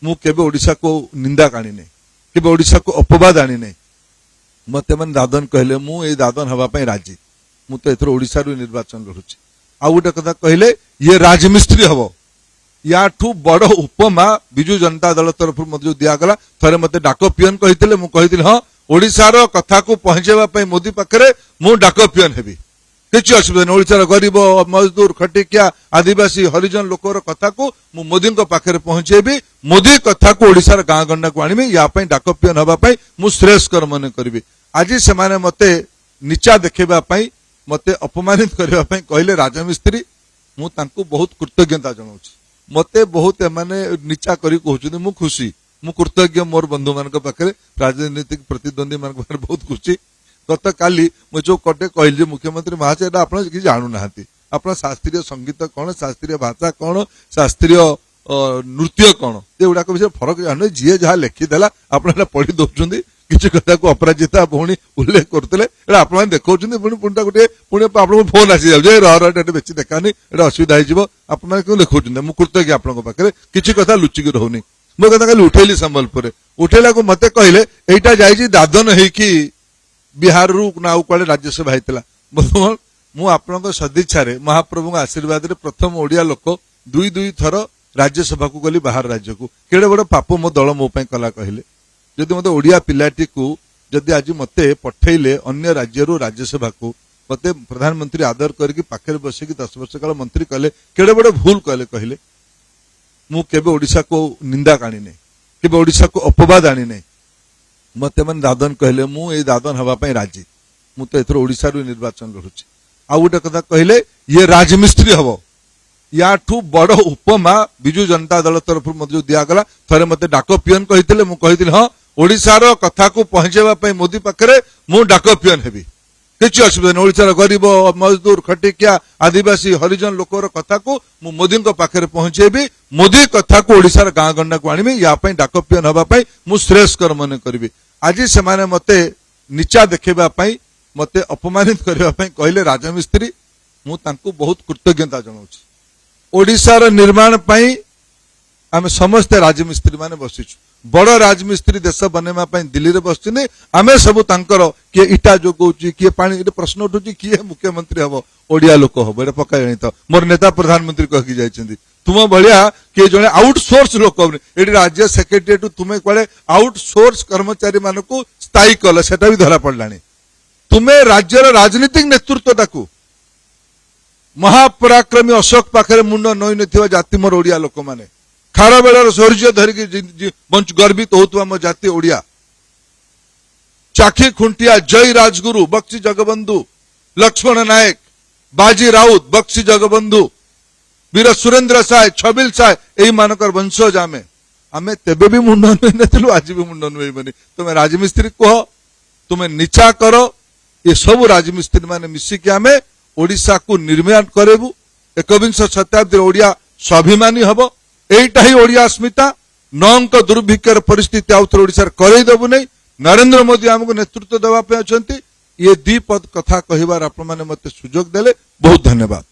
मु केबे ओडिशा को निंदा काणी नहीं केबे ओडिशा को अपवाद आनी नहीं मते मन दादन कहले मु ए दादन हवा पई राजी मु तो एथरो ओडिशा रु निर्वाचन लढुची आ गोटे कथा कहले ये राजमिस्त्री हबो याठू बड़ उपमा बिजु जनता दल तरफ मते दिया गला थरे मते डाको पियन कहितले मु कहितले हां ओडिशा रो कथा को पहुंचेबा पई मोदी पाखरे मु डाको पियन हेबी किछि असुविधा नहीं ओडिशा रो गरीब मजदूर खटिकिया आदिवासी हरिजन लोकर कथा को मु मोदी को पाखरे पहुंचेबी मोदी कथा को ओडिशा रो गां गंडा को आनिबी या पई डाको पियन हबा पई मु श्रेष्ठकर मन करबी आज से माने मते नीचा देखेबा पई मते अपमानित करबा पई कहले राजमिस्त्री मु तांको बहुत कृतज्ञता जनाउछि मते बहुत माने नीचा करी कहउछि मु खुशी मु कृतज्ञ मोर बंधु मान पाखे राजनीतिक प्रतिद्वंदी मान पाखे बहुत खुशी गत काली मु जो कटे कहली मुख्यमंत्री महाशय आप जानू ना आप शास्त्रीय संगीत कौन शास्त्रीय भाषा कौन शास्त्रीय नृत्य कौन ये गुड़ाक विषय फरक जान जी जहाँ लिखिदेला आप पढ़ी दौरान किसी कथा को अपराजिता भौणी उल्लेख करते आप देखा पुणी गोटे पुणी आपको फोन आसी जाए रह बेची देखानी एटा असुविधा हो आप देखा मु कृतज्ञ आपको पाखे किसी कथा लुचिकी रोनी मो कथा खाली उठेली संबलपुर उठेला को मते कहले एटा जाई दादन हेकी बिहार रु ना कुआड़े राज्यसभा होता बर्तमान मु आपन सदिच्छा महाप्रभु आशीर्वाद रे प्रथम ओडिया लोक दुई दुई थर राज्यसभा को गली बाहर राज्य को केड़े बड़ पाप मो दल मो कला कहले जदि मते ओडिया पिलाटी को जदि आज मते पठेले अन्य राज्य रु राज्यसभा को मते प्रधानमंत्री आदर करके पाखे बसिकी 10 वर्ष काल मंत्री कहले केड़े बड़ भूल कहले मु केबे ओडिशा को निंदा काणी नहीं केबे ओडिशा को अपवाद आनी नहीं मते मन दादन कहले मु ए दादन हवा पई राजी मु तो एथरो ओडिशा रु निर्वाचन लढुची आ गोटे कथा कहले ये राजमिस्त्री हबो याठू बड़ उपमा बिजु जनता दल तरफ मते दिया गला थरे मते डाको पियन कहितले मु कहितले हां ओडिशा रो कथा को पहुंचेबा पई मोदी पाखरे मु डाको पियन हेबी किछि असुविधा नहीं ओडिशा रो गरीब मजदूर खटिकिया आदिवासी हरिजन लोकर कथा को मु मोदी को पाखरे पहुंचेबी मोदी कथा को ओडिशा रो गां गंडा को आनिबी या पई डाको पियन हबा पई मु श्रेष्ठकर मन करबी आज से माने मते नीचा देखेबा पई मते अपमानित करबा पई कहले राजमिस्त्री मु तांको बहुत कृतज्ञता जनाउछि ओडिशा रो निर्माण पई आमे समस्त राजमिस्त्री माने बसिछु बड़ राजमिस्त्री देश बनेमा पई दिल्ली रे बसछिने आमे सब तांकर के इटा जोगौछि के पानी ए प्रश्न उठुछि के मुख्यमंत्री हबो ओडिया लोक हबो ए पकायणी तो मोर नेता प्रधानमंत्री कह कि जाइछन्ती तुम भलिया के जने आउटसोर्स लोक एडी राज्य सेक्रेटरीट तुमे कोले आउटसोर्स कर्मचारी मानको स्थायी कल सेटा भी धरा पड़लानी तुमे राज्यर राजनीतिक नेतृत्व ताकू महापराक्रमी अशोक पाखरे मुंड नई नथिवा जाति मोर ओडिया लोक माने खारबेलर शौर्य धरिकी बंच गर्वित होतुवा मो जाति ओडिया चाखी खुंटिया जय राजगुरु बक्सी जगबंधु लक्ष्मण नायक बाजी राउत बक्सी जगबंधु वीर सुरेंद्र साय छबिल साय एई मानकर वंशज आमे तेबे भी मुंड नथिलु आज भी मुंड नुइबनी तुमे राजमिस्त्री कह तुमे नीचा करो ये सब राजमिस्त्री माने मिसिकी आमे ओडिशा को निर्माण करेबु 21 शताब्दी ओडिया स्वाभिमानी हबो एटा ही ओडिया अस्मिता नंक दुर्भिक्षर परिस्थिति आउथर ओडिशा करई देबु नै नरेंद्र मोदी हमको नेतृत्व देवा पे अछंती ये दी पद कथा कहिबार आपण माने मते सुजोग देले बहुत धन्यवाद।